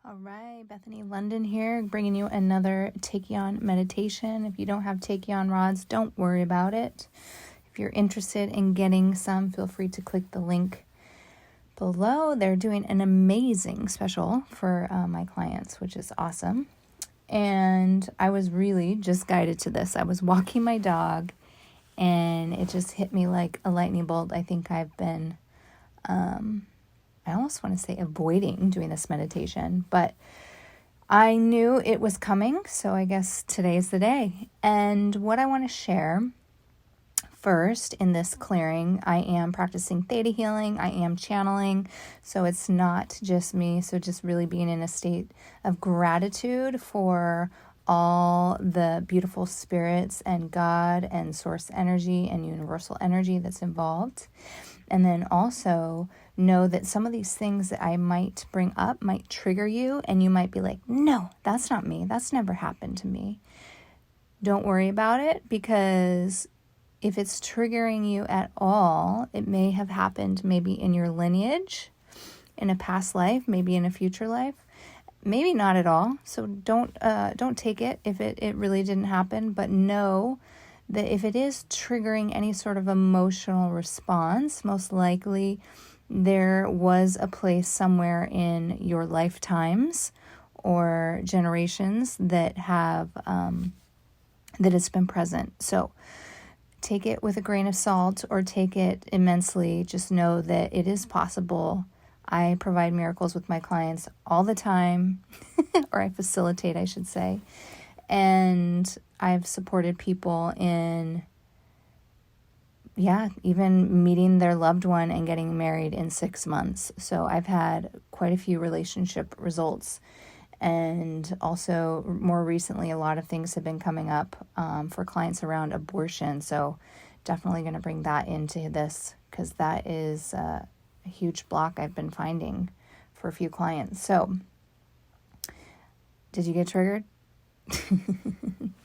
All right, Bethany, Londyn here, bringing you another Tachyon meditation. If you don't have Tachyon rods, don't worry about it. If you're interested in getting some, feel free to click the link below. They're doing an amazing special for my clients, which is awesome. And I was really just guided to this. I was walking my dog, and it just hit me like a lightning bolt. I think I've been I almost want to say avoiding doing this meditation, but I knew it was coming, so I guess today's the day. And what I want to share first in this clearing, I am practicing theta healing, I am channeling, so it's not just me, so just really being in a state of gratitude for all the beautiful spirits and God and source energy and universal energy that's involved. And then also know that some of these things that I might bring up might trigger you, and you might be like, no, that's not me. That's never happened to me. Don't worry about it, because if it's triggering you at all, it may have happened maybe in your lineage, in a past life, maybe in a future life, maybe not at all. So don't take it if it really didn't happen, but know that if it is triggering any sort of emotional response, most likely there was a place somewhere in your lifetimes or generations that have that it's been present. So take it with a grain of salt or take it immensely. Just know that it is possible. I provide miracles with my clients all the time, or I facilitate, I should say. And I've supported people in, even meeting their loved one and getting married in 6 months. So I've had quite a few relationship results. And also more recently, a lot of things have been coming up for clients around abortion. So definitely going to bring that into this, because that is a huge block I've been finding for a few clients. So did you get triggered?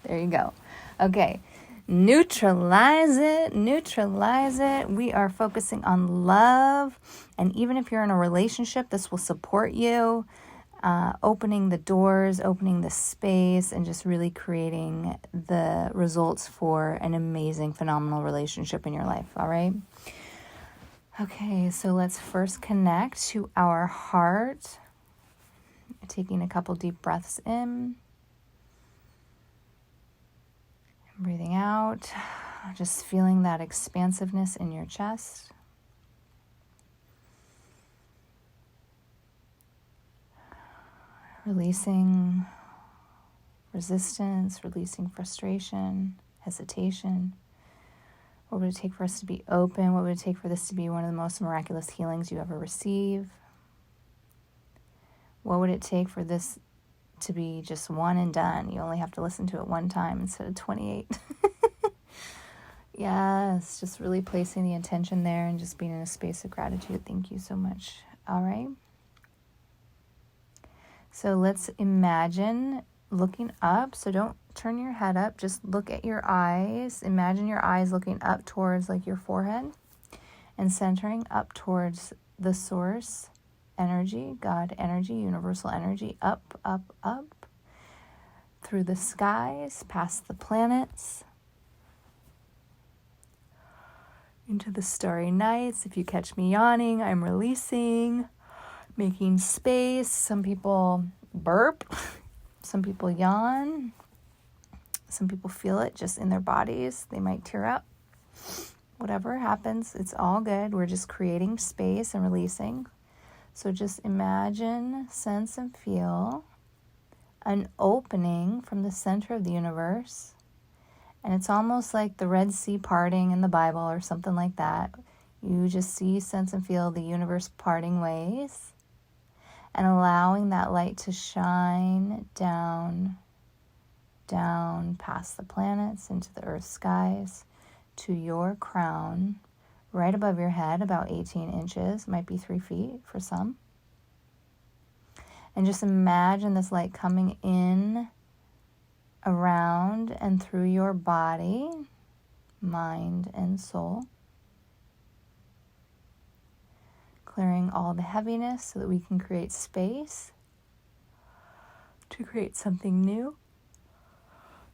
There you go. Okay. Neutralize it. We are focusing on love. And even if you're in a relationship, this will support you. Opening the doors, opening the space, and just really creating the results for an amazing, phenomenal relationship in your life. All right. Okay. So let's first connect to our heart. Taking a couple deep breaths in. Breathing out, just feeling that expansiveness in your chest. Releasing resistance, releasing frustration, hesitation. What would it take for us to be open? What would it take for this to be one of the most miraculous healings you ever receive? What would it take for this to be just one and done? You only have to listen to it one time instead of 28. Yes, just really placing the intention there and just being in a space of gratitude. Thank you so much. All right. So let's imagine looking up. So don't turn your head up. Just look at your eyes. Imagine your eyes looking up towards like your forehead and centering up towards the source energy, God energy, universal energy, up, up, up, through the skies, past the planets, into the starry nights. If you catch me yawning, I'm releasing, making space. Some people burp, some people yawn, some people feel it just in their bodies. They might tear up. Whatever happens, it's all good. We're just creating space and releasing. So just imagine, sense, and feel an opening from the center of the universe. And it's almost like the Red Sea parting in the Bible or something like that. You just see, sense, and feel the universe parting ways and allowing that light to shine down past the planets into the earth's skies to your crown, right above your head, about 18 inches, might be 3 feet for some. And just imagine this light coming in, around, and through your body, mind, and soul. Clearing all the heaviness so that we can create space to create something new.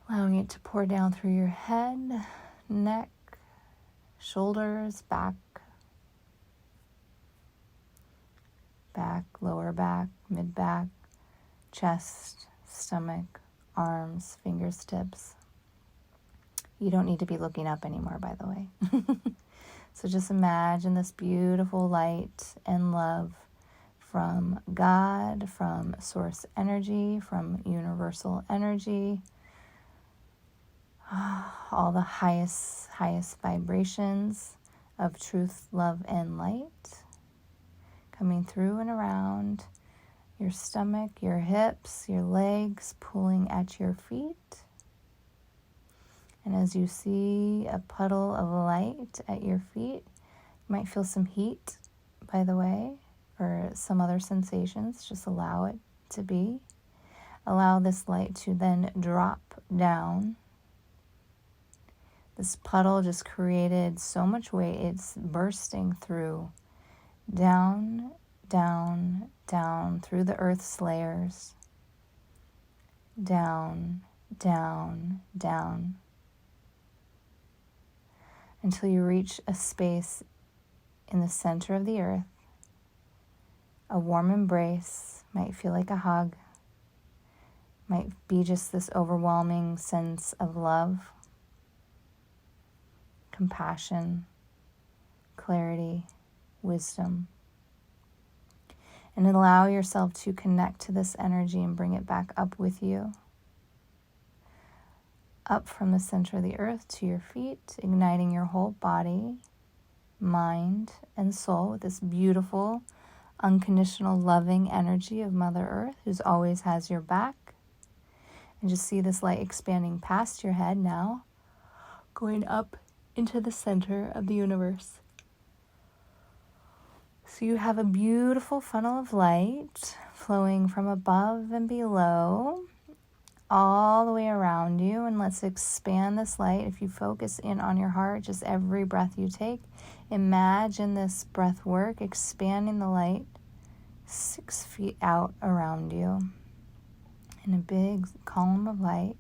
Allowing it to pour down through your head, neck, shoulders, back, lower back, mid-back, chest, stomach, arms, fingertips. You don't need to be looking up anymore, by the way. So just imagine this beautiful light and love from God, from source energy, from universal energy, all the highest vibrations of truth, love, and light coming through and around your stomach, your hips, your legs, pulling at your feet. And as you see a puddle of light at your feet, you might feel some heat, by the way, or some other sensations. Just allow it to be. Allow this light to then drop down. This puddle just created so much weight, it's bursting through, down, down, down, through the earth's layers, down, down, down, until you reach a space in the center of the earth. A warm embrace, might feel like a hug, might be just this overwhelming sense of love, compassion, clarity, wisdom. And allow yourself to connect to this energy and bring it back up with you. Up from the center of the earth to your feet, igniting your whole body, mind, and soul with this beautiful, unconditional, loving energy of Mother Earth, who always has your back. And just see this light expanding past your head now, going up into the center of the universe. So you have a beautiful funnel of light flowing from above and below, all the way around you. And let's expand this light. If you focus in on your heart, just every breath you take, imagine this breath work expanding the light 6 feet out around you in a big column of light.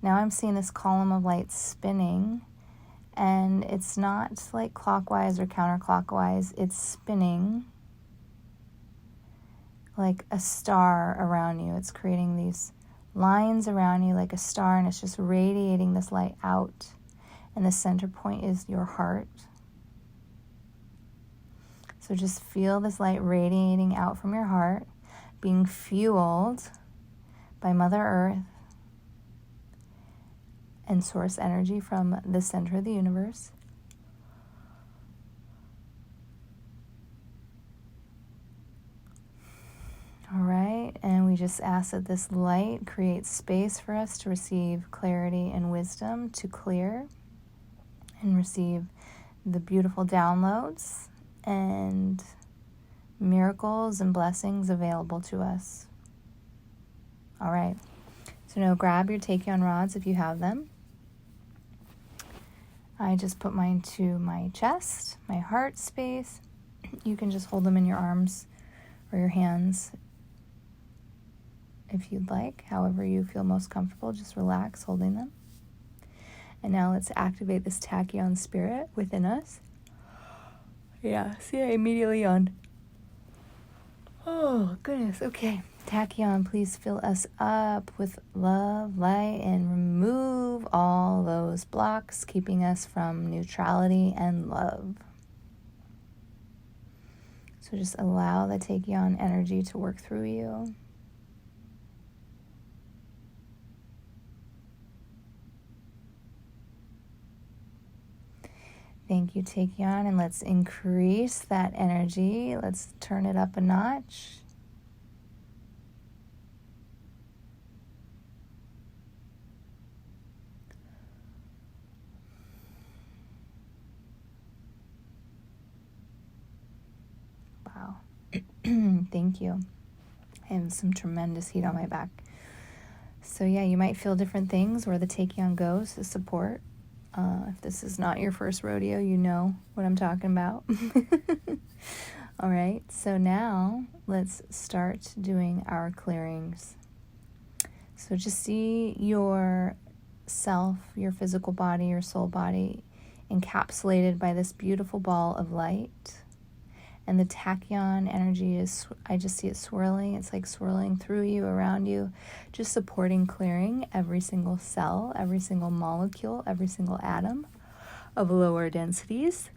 Now I'm seeing this column of light spinning, and it's not like clockwise or counterclockwise. It's spinning like a star around you. It's creating these lines around you like a star, and it's just radiating this light out. And the center point is your heart. So just feel this light radiating out from your heart, being fueled by Mother Earth and source energy from the center of the universe. All right, and we just ask that this light creates space for us to receive clarity and wisdom, to clear and receive the beautiful downloads and miracles and blessings available to us. All right, so now grab your Tachyon rods if you have them. I just put mine to my chest, my heart space. You can just hold them in your arms or your hands if you'd like, however you feel most comfortable. Just relax holding them. And now let's activate this Tachyon spirit within us. Yeah, see, I immediately yawned. Oh, goodness. Okay. Tachyon, please fill us up with love, light, and remove all those blocks, keeping us from neutrality and love. So just allow the Tachyon energy to work through you. Thank you, Tachyon, and let's increase that energy. Let's turn it up a notch. Wow. Thank you. I have some tremendous heat on my back. So yeah, you might feel different things where the Tachyon goes to support. If this is not your first rodeo, you know what I'm talking about. All right, so now let's start doing our clearings. So just see your self, your physical body, your soul body encapsulated by this beautiful ball of light. And the tachyon energy is, I just see it swirling. It's like swirling through you, around you, just supporting clearing every single cell, every single molecule, every single atom of lower densities,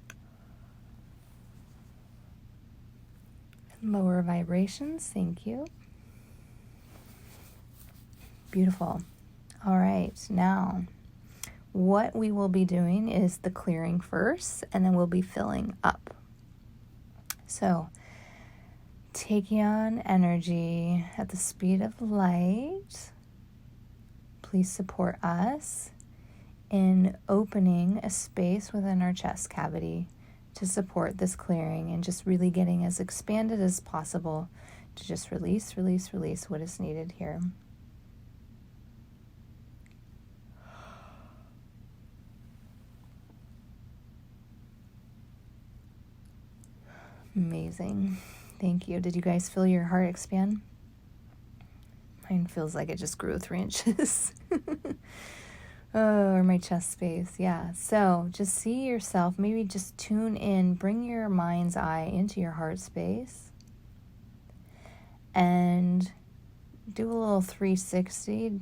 lower vibrations. Thank you. Beautiful. All right, now what we will be doing is the clearing first, and then we'll be filling up. So, Tachyon energy at the speed of light, please support us in opening a space within our chest cavity to support this clearing and just really getting as expanded as possible to just release what is needed here. Amazing. Thank you. Did you guys feel your heart expand? Mine feels like it just grew 3 inches. Or my chest space. Yeah. So just see yourself, maybe just tune in, bring your mind's eye into your heart space and do a little 360,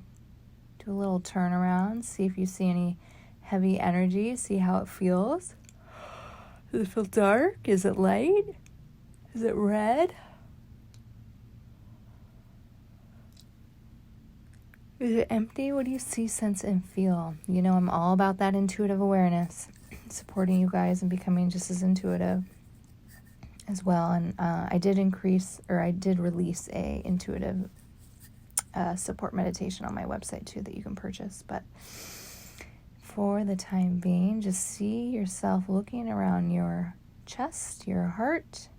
do a little turnaround, see if you see any heavy energy, see how it feels. Does it feel dark? Is it light? Is it red? Is it empty? What do you see, sense, and feel? You know, I'm all about that intuitive awareness, supporting you guys and becoming just as intuitive as well. And I did release a intuitive support meditation on my website too that you can purchase. But for the time being, just see yourself looking around your chest, your heart,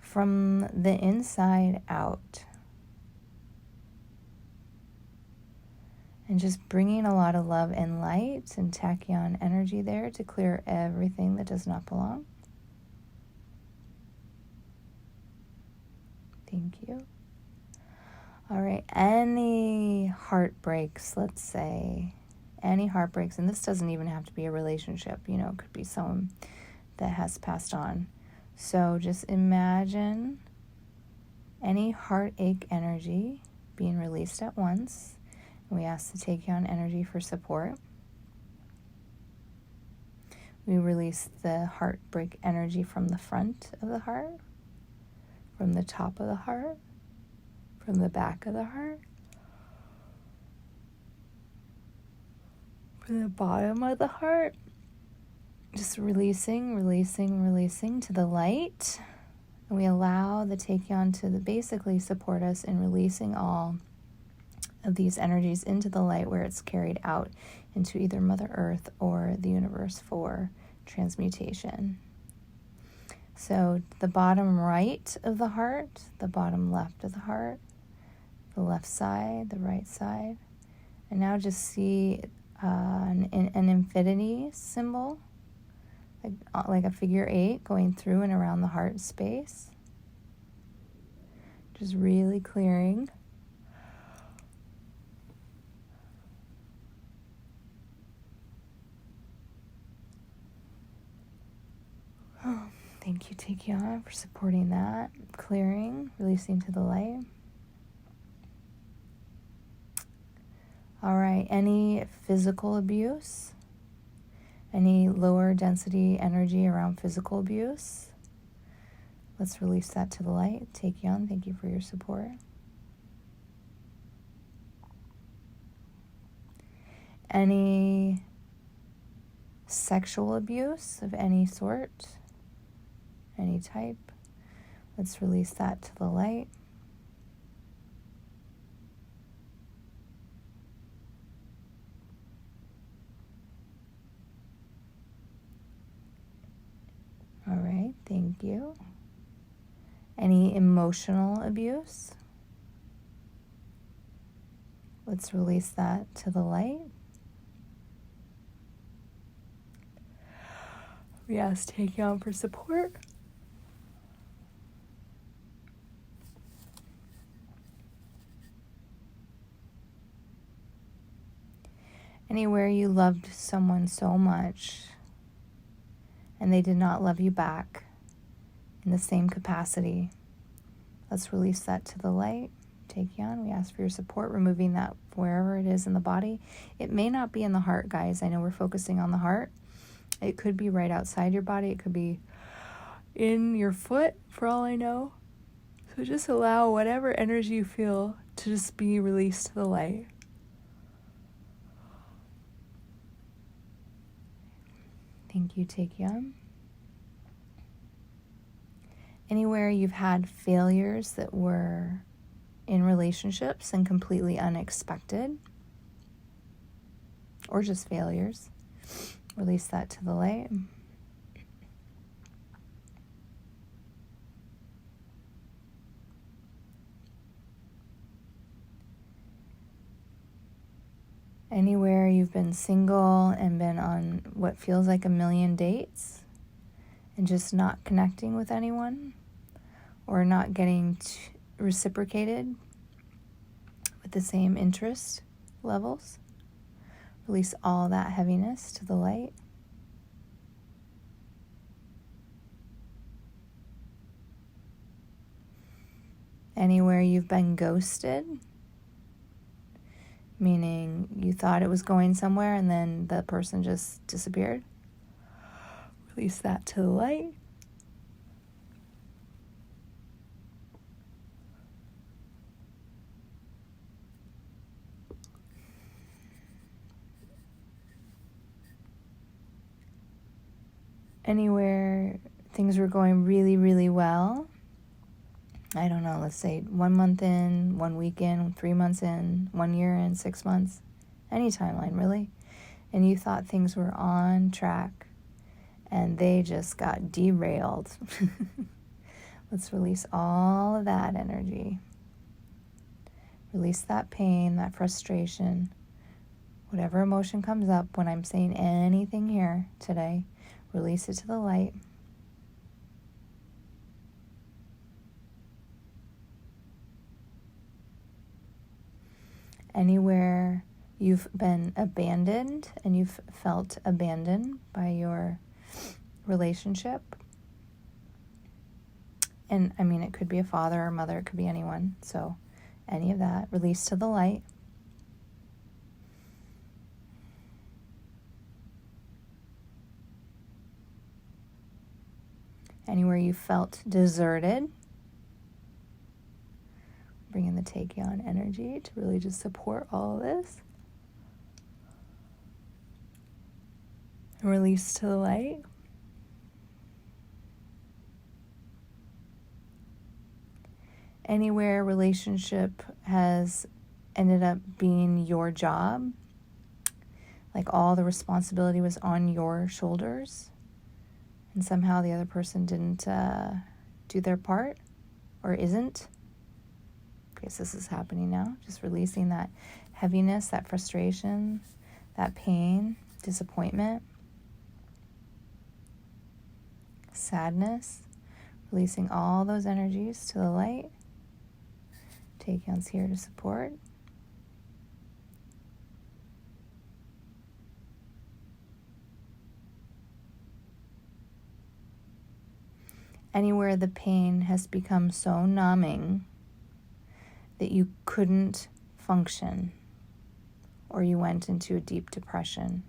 from the inside out. And just bringing a lot of love and light and tachyon energy there to clear everything that does not belong. Thank you. All right, any heartbreaks, let's say, any heartbreaks, and this doesn't even have to be a relationship, you know, it could be someone that has passed on. So just imagine any heartache energy being released at once. We ask the Tachyon energy for support. We release the heartbreak energy from the front of the heart, from the top of the heart, from the back of the heart, from the bottom of the heart. Just releasing to the light. And we allow the Tachyon to basically support us in releasing all of these energies into the light, where it's carried out into either Mother Earth or the universe for transmutation. So the bottom right of the heart, the bottom left of the heart, the left side, the right side. And now just see an infinity symbol, like a figure 8 going through and around the heart space. Just really clearing. Oh, thank you, Tachyon, for supporting that. Clearing, releasing to the light. All right, any physical abuse? Any lower density energy around physical abuse? Let's release that to the light. Tachyon, thank you for your support. Any sexual abuse of any sort, any type? Let's release that to the light. All right, thank you. Any emotional abuse? Let's release that to the light. We ask Tachyon for support. Anywhere you loved someone so much and they did not love you back in the same capacity. Let's release that to the light. Tachyon, we ask for your support, removing that wherever it is in the body. It may not be in the heart, guys. I know we're focusing on the heart. It could be right outside your body. It could be in your foot, for all I know. So just allow whatever energy you feel to just be released to the light. Thank you, Tachyon. Anywhere you've had failures that were in relationships and completely unexpected, or just failures, release that to the light. Anywhere you've been single and been on what feels like a million dates and just not connecting with anyone or not getting reciprocated with the same interest levels, release all that heaviness to the light. Anywhere you've been ghosted, meaning you thought it was going somewhere and then the person just disappeared, release that to the light. Anywhere things were going really, really well, I don't know, let's say 1 month in, 1 week in, 3 months in, 1 year in, 6 months, any timeline really, and you thought things were on track and they just got derailed. Let's release all of that energy. Release that pain, that frustration, whatever emotion comes up when I'm saying anything here today, release it to the light. Anywhere you've been abandoned and you've felt abandoned by your relationship. And I mean, it could be a father or mother, it could be anyone. So any of that, release to the light. Anywhere you felt deserted, bring in the Tachyon energy to really just support all of this. And release to the light. Anywhere relationship has ended up being your job, like all the responsibility was on your shoulders, and somehow the other person didn't do their part or isn't. Okay, so this is happening now. Just releasing that heaviness, that frustration, that pain, disappointment, sadness. Releasing all those energies to the light. Tachyon's here to support. Anywhere the pain has become so numbing that you couldn't function or you went into a deep depression.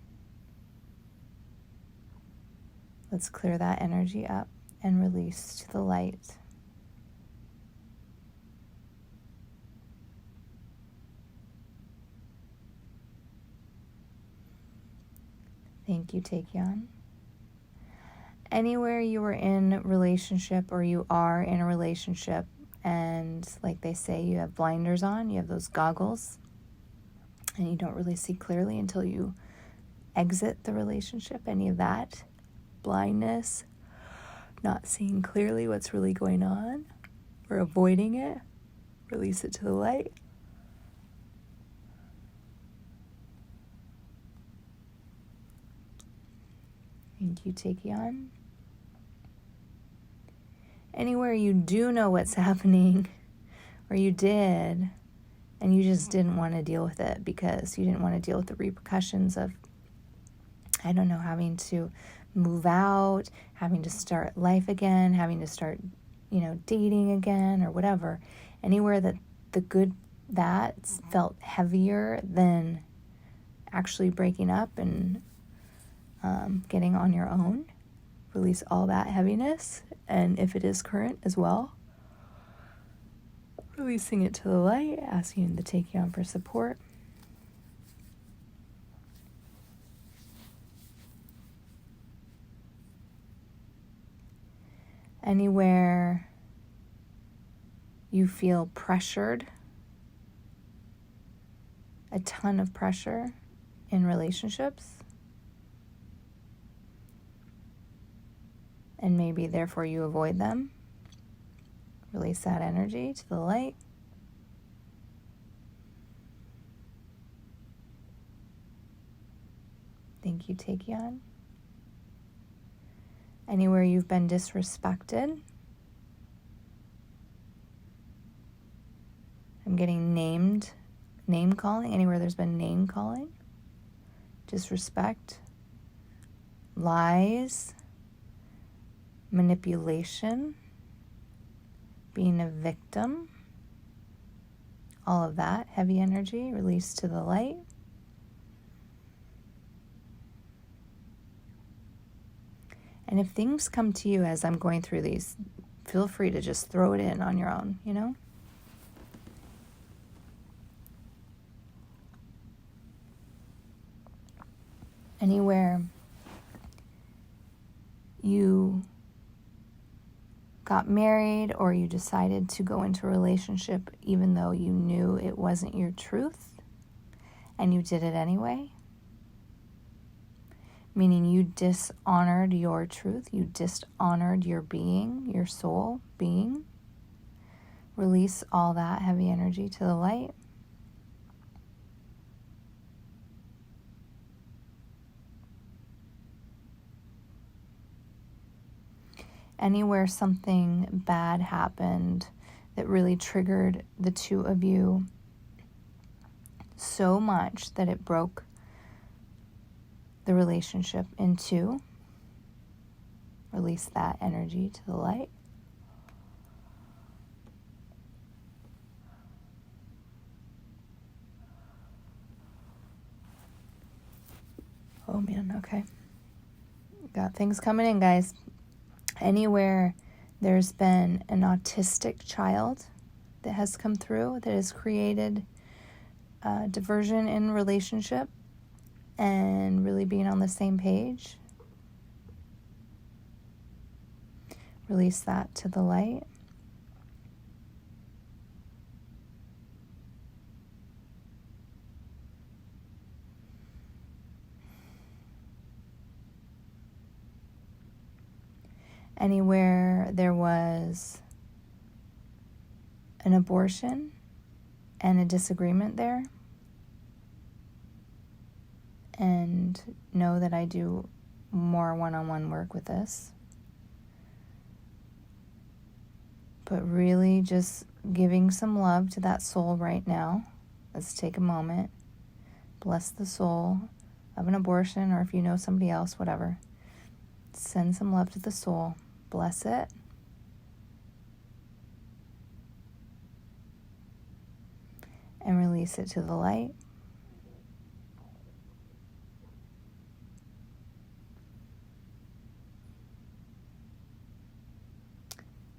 Let's clear that energy up and release to the light. Thank you, Tachyon. Anywhere you were in relationship or you are in a relationship and like they say, you have blinders on, you have those goggles, and you don't really see clearly until you exit the relationship, any of that, blindness, not seeing clearly what's really going on, or avoiding it, release it to the light. Thank you, Tachyon. Anywhere you do know what's happening, or you did, and you just didn't want to deal with it because you didn't want to deal with the repercussions of, I don't know, having to move out, having to start life again, having to start, dating again or whatever. Anywhere that that felt heavier than actually breaking up and getting on your own. Release all that heaviness, and if it is current as well, releasing it to the light, asking the Tachyon for support. Anywhere you feel pressured, a ton of pressure in relationships, and maybe therefore you avoid them, release that energy to the light. Thank you, Tachyon. Anywhere you've been disrespected, I'm getting name calling, anywhere there's been name calling, disrespect, lies, manipulation, being a victim, all of that heavy energy released to the light. And if things come to you as I'm going through these, feel free to just throw it in on your own, Anywhere you got married or you decided to go into a relationship even though you knew it wasn't your truth and you did it anyway, meaning you dishonored your truth, you dishonored your being, your soul being. Release all that heavy energy to the light. Anywhere something bad happened that really triggered the two of you so much that it broke the relationship in two, release that energy to the light. Oh man, okay. Got things coming in, guys. Anywhere there's been an autistic child that has come through, that has created diversion in relationship and really being on the same page, release that to the light. Anywhere there was an abortion and a disagreement there, and know that I do more one-on-one work with this, but really just giving some love to that soul right now. Let's take a moment, bless the soul of an abortion, or if you know somebody else, whatever, send some love to the soul, bless it. And release it to the light.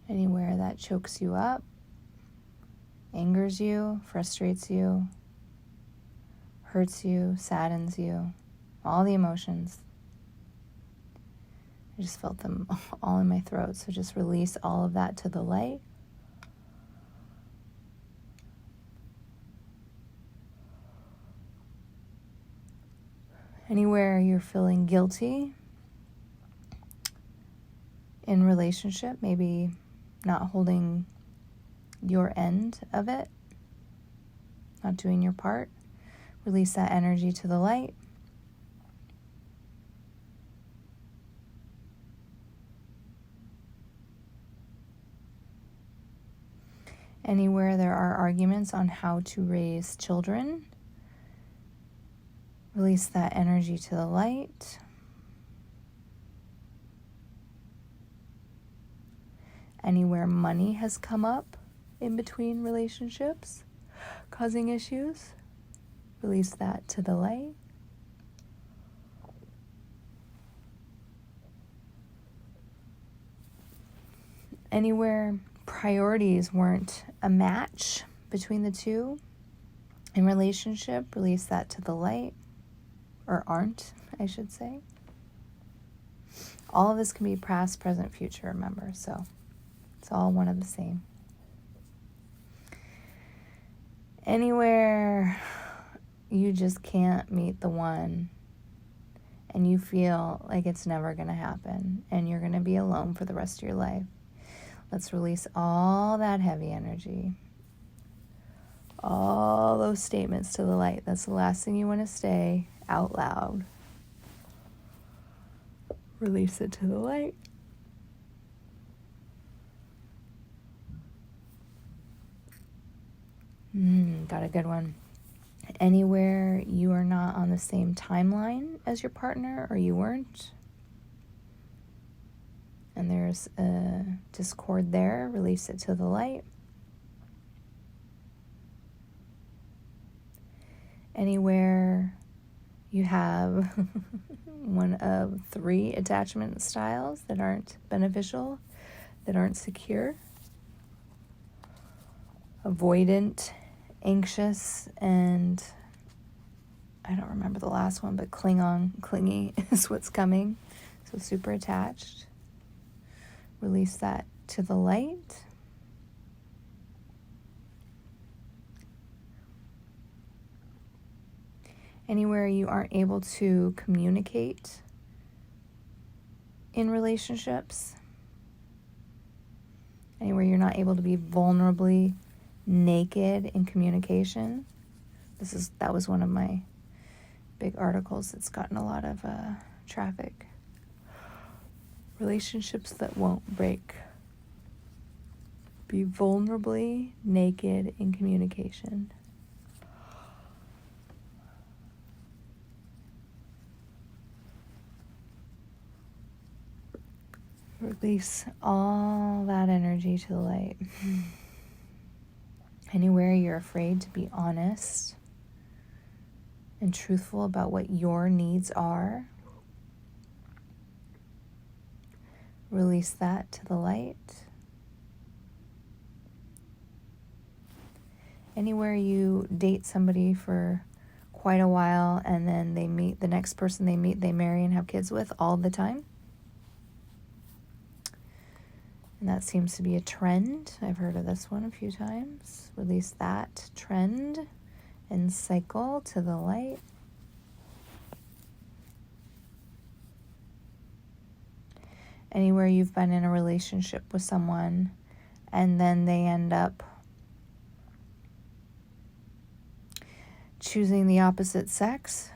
Anywhere that chokes you up, angers you, frustrates you, hurts you, saddens you, all the emotions. I just felt them all in my throat, so just release all of that to the light. Anywhere you're feeling guilty in relationship, maybe not holding your end of it, not doing your part, release that energy to the light. Anywhere there are arguments on how to raise children, release that energy to the light. Anywhere money has come up in between relationships, causing issues, release that to the light. Anywhere priorities weren't a match between the two in relationship, release that to the light, or aren't, I should say. All of this can be past, present, future, remember, so it's all one of the same. Anywhere you just can't meet the one and you feel like it's never going to happen and you're going to be alone for the rest of your life, let's release all that heavy energy, all those statements to the light. That's the last thing you want to say out loud. Release it to the light. Got a good one. Anywhere you are not on the same timeline as your partner, or you weren't, and there's a discord there, release it to the light. Anywhere you have one of 3 attachment styles that aren't beneficial, that aren't secure, avoidant, anxious, and I don't remember the last one, but clingy is what's coming. So super attached. Release that to the light. Anywhere you aren't able to communicate in relationships. Anywhere you're not able to be vulnerably naked in communication. That was one of my big articles that's gotten a lot of traffic. Relationships that won't break. Be vulnerably naked in communication. Release all that energy to the light. Anywhere you're afraid to be honest and truthful about what your needs are, release that to the light. Anywhere you date somebody for quite a while and then the next person they meet, they marry and have kids with all the time. And that seems to be a trend. I've heard of this one a few times. Release that trend and cycle to the light. Anywhere you've been in a relationship with someone and then they end up choosing the opposite sex.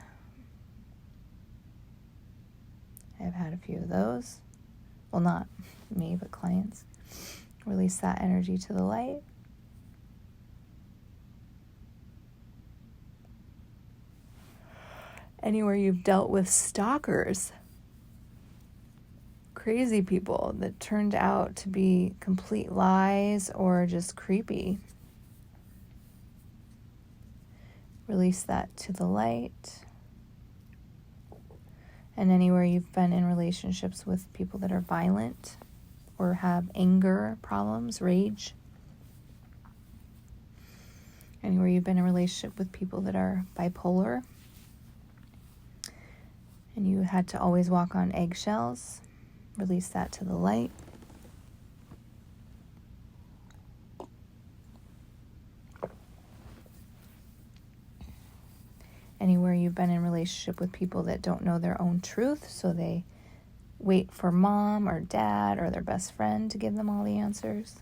I've had a few of those. Well, not me, but clients. Release that energy to the light. Anywhere you've dealt with stalkers, crazy people that turned out to be complete lies or just creepy. Release that to the light. And anywhere you've been in relationships with people that are violent or have anger problems, rage. Anywhere you've been in a relationship with people that are bipolar and you had to always walk on eggshells, release that to the light. Anywhere you've been in a relationship with people that don't know their own truth, so they wait for mom or dad or their best friend to give them all the answers.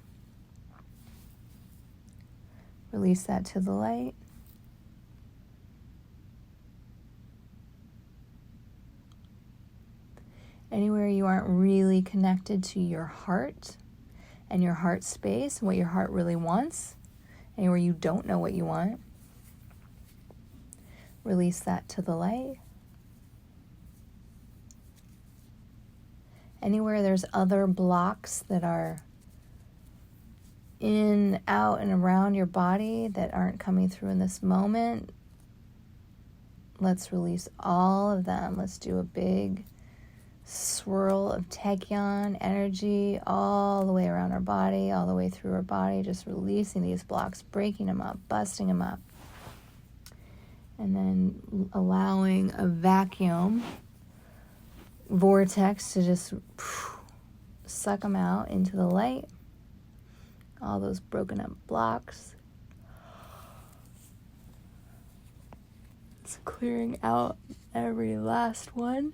Release that to the light. Anywhere you aren't really connected to your heart and your heart space and what your heart really wants, anywhere you don't know what you want, release that to the light. Anywhere there's other blocks that are in, out, and around your body that aren't coming through in this moment, let's release all of them. Let's do a big swirl of Tachyon energy all the way around our body, all the way through our body, just releasing these blocks, breaking them up, busting them up. And then allowing a vacuum vortex to just suck them out into the light. All those broken up blocks. It's clearing out every last one.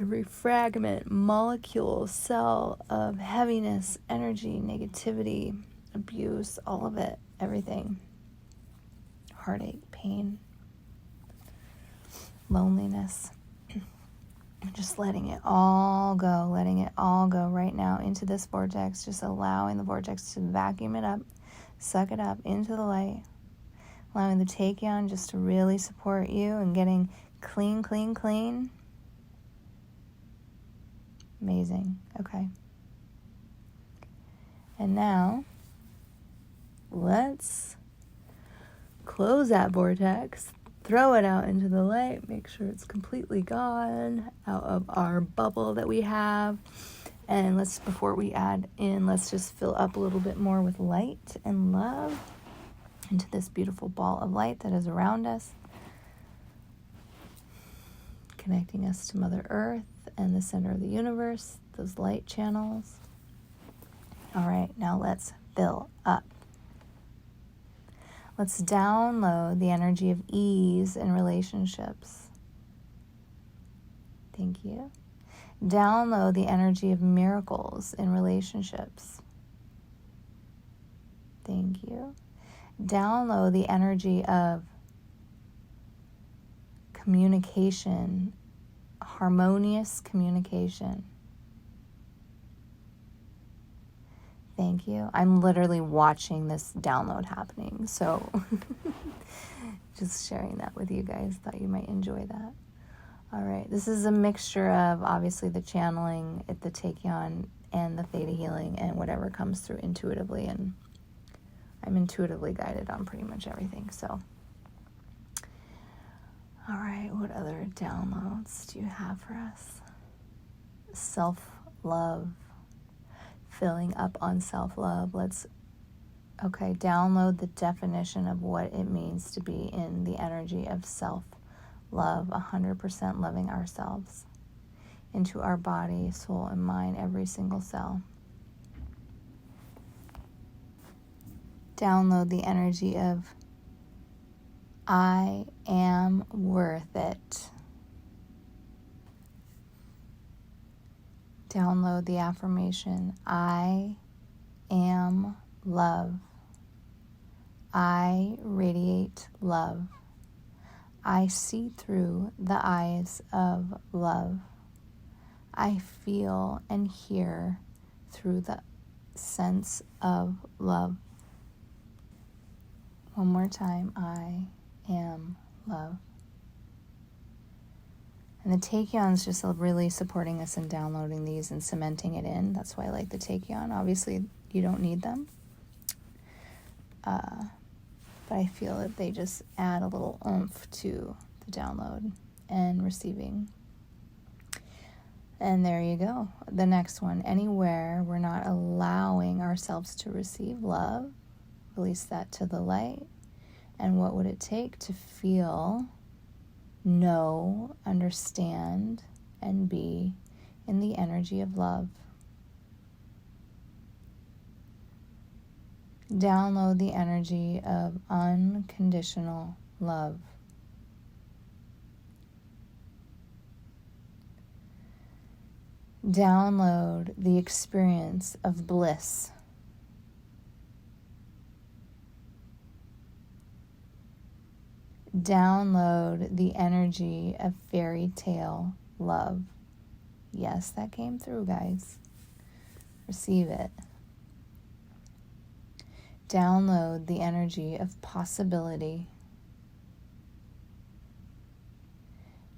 Every fragment, molecule, cell of heaviness, energy, negativity, abuse, all of it, everything. Heartache, pain, loneliness. Just letting it all go right now into this vortex, just allowing the vortex to vacuum it up, suck it up into the light, allowing the Tachyon just to really support you and getting clean, clean, clean. Amazing. Okay. And now, let's close that vortex, throw it out into the light, make sure it's completely gone out of our bubble that we have. And before we add in, let's just fill up a little bit more with light and love into this beautiful ball of light that is around us, connecting us to Mother Earth and the center of the universe, those light channels. All right, now let's fill up. Let's download the energy of ease in relationships. Thank you. Download the energy of miracles in relationships. Thank you. Download the energy of communication, harmonious communication. Thank you. I'm literally watching this download happening, so just sharing that with you guys. Thought you might enjoy that. All right. This is a mixture of obviously the channeling, the Tachyon, and the Theta healing, and whatever comes through intuitively. And I'm intuitively guided on pretty much everything. So, all right. What other downloads do you have for us? Self-love. Filling up on self-love. Let's download the definition of what it means to be in the energy of self-love, 100% loving ourselves into our body, soul, and mind, every single cell. Download the energy of I am worth it. Download the affirmation, I am love. I radiate love. I see through the eyes of love. I feel and hear through the sense of love. One more time, I am love. And the Tachyon's just really supporting us in downloading these and cementing it in. That's why I like the Tachyon. Obviously, you don't need them. But I feel that they just add a little oomph to the download and receiving. And there you go. The next one. Anywhere we're not allowing ourselves to receive love, release that to the light. And what would it take to feel, know, understand, and be in the energy of love? Download the energy of unconditional love. Download the experience of bliss. Download the energy of fairy tale love. Yes, that came through, guys. Receive it. Download the energy of possibility.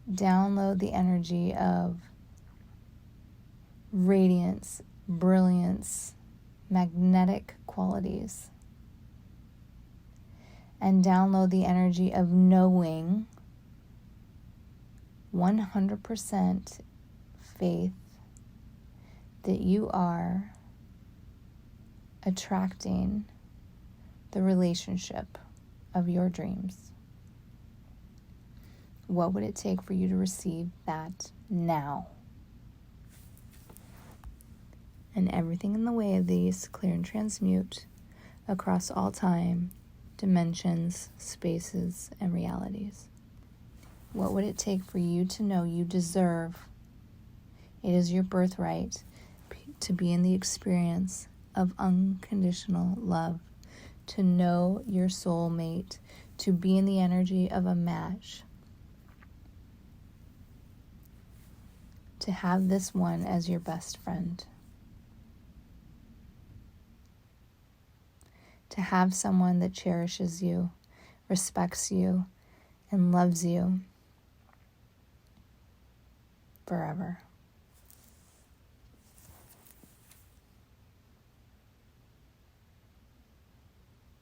Download the energy of radiance, brilliance, magnetic qualities. And download the energy of knowing 100% faith that you are attracting the relationship of your dreams. What would it take for you to receive that now? And everything in the way of these, clear and transmute across all time, dimensions, spaces, and realities. What would it take for you to know you deserve? It is your birthright to be in the experience of unconditional love, to know your soulmate, to be in the energy of a match, to have this one as your best friend, to have someone that cherishes you, respects you, and loves you forever.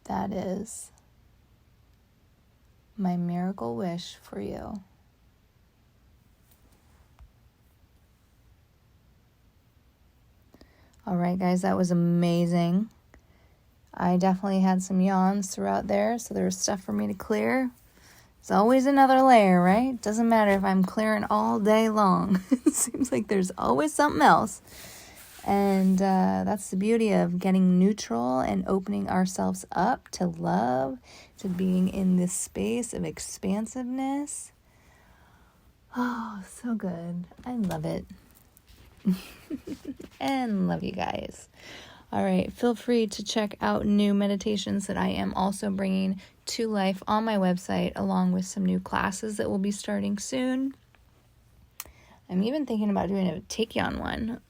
That is my miracle wish for you. All right, guys, that was amazing. I definitely had some yawns throughout there, so there was stuff for me to clear. There's always another layer, right? Doesn't matter if I'm clearing all day long. It seems like there's always something else. And that's the beauty of getting neutral and opening ourselves up to love, to being in this space of expansiveness. Oh, so good. I love it. And love you guys. All right, feel free to check out new meditations that I am also bringing to life on my website, along with some new classes that will be starting soon. I'm even thinking about doing a Tachyon one.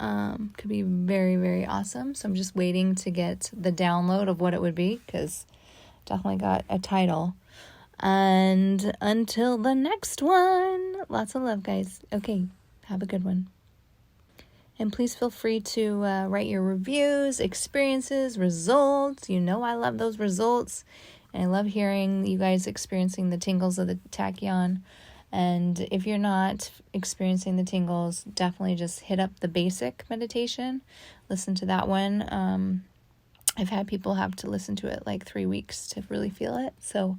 Could be very, very awesome. So I'm just waiting to get the download of what it would be, because definitely got a title. And until the next one, lots of love, guys. Okay, have a good one. And please feel free to write your reviews, experiences, results. You know I love those results. And I love hearing you guys experiencing the tingles of the Tachyon. And if you're not experiencing the tingles, definitely just hit up the basic meditation. Listen to that one. I've had people have to listen to it like 3 weeks to really feel it. So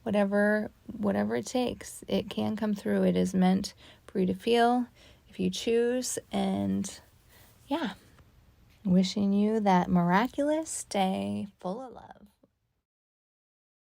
whatever it takes, it can come through. It is meant for you to feel if you choose. And yeah, wishing you that miraculous day full of love.